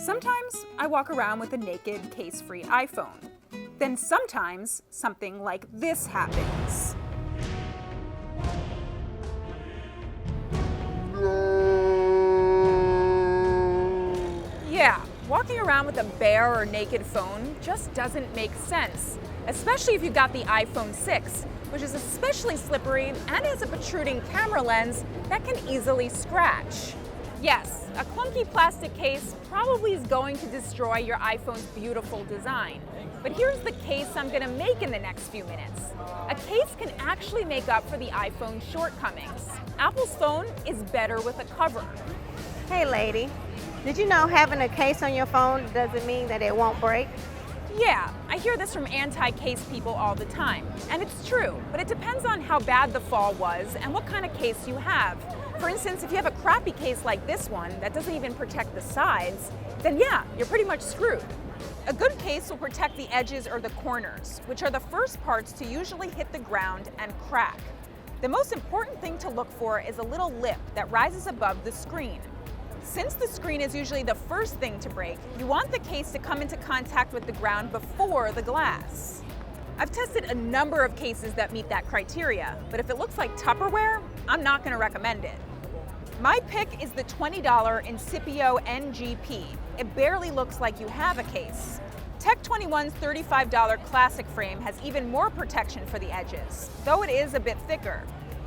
Sometimes I walk around with a naked, case-free iPhone. Then sometimes something like this happens. Yeah, walking around with a bare or naked phone just doesn't make sense, especially if you've got the iPhone 6, which is especially slippery and has a protruding camera lens that can easily scratch. Yes, a clunky plastic case probably is going to destroy your iPhone's beautiful design. But here's the case I'm going to make in the next few minutes. A case can actually make up for the iPhone's shortcomings. Apple's phone is better with a cover. Hey lady, did you know having a case on your phone doesn't mean that it won't break? Yeah, I hear this from anti-case people all the time, and it's true, but it depends on how bad the fall was and what kind of case you have. For instance, if you have a crappy case like this one that doesn't even protect the sides, then yeah, you're pretty much screwed. A good case will protect the edges or the corners, which are the first parts to usually hit the ground and crack. The most important thing to look for is a little lip that rises above the screen. Since the screen is usually the first thing to break, you want the case to come into contact with the ground before the glass. I've tested a number of cases that meet that criteria, but if it looks like Tupperware, I'm not going to recommend it. My pick is the $20 Incipio NGP. It barely looks like you have a case. Tech 21's $35 classic frame has even more protection for the edges, though it is a bit thicker.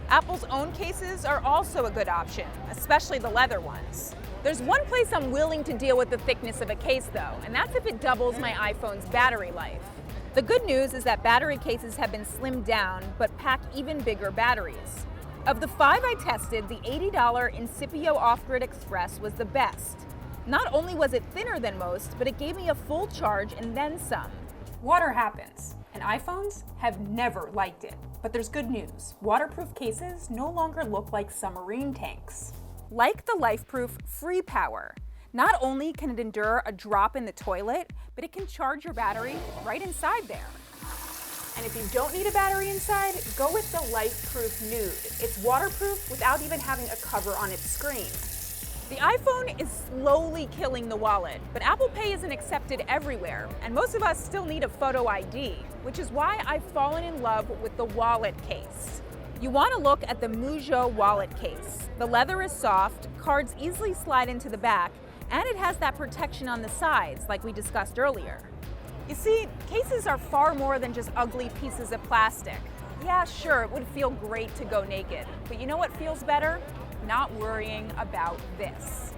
Apple's own cases are also a good option, especially the leather ones. There's one place I'm willing to deal with the thickness of a case though, and that's if it doubles my iPhone's battery life. The good news is that battery cases have been slimmed down, but pack even bigger batteries. Of the 5 I tested, the $80 Incipio offGrid Express was the best. Not only was it thinner than most, but it gave me a full charge and then some. Water happens, and iPhones have never liked it. But there's good news. Waterproof cases no longer look like submarine tanks. Like the Lifeproof Fre Power. Not only can it endure a drop in the toilet, but it can charge your battery right inside there. And if you don't need a battery inside, go with the Lifeproof Nude. It's waterproof without even having a cover on its screen. The iPhone is slowly killing the wallet, but Apple Pay isn't accepted everywhere, and most of us still need a photo ID, which is why I've fallen in love with the wallet case. You want to look at the Mujjo wallet case. The leather is soft, cards easily slide into the back, and it has that protection on the sides, like we discussed earlier. You see, cases are far more than just ugly pieces of plastic. Yeah, sure, it would feel great to go naked, but you know what feels better? Not worrying about this.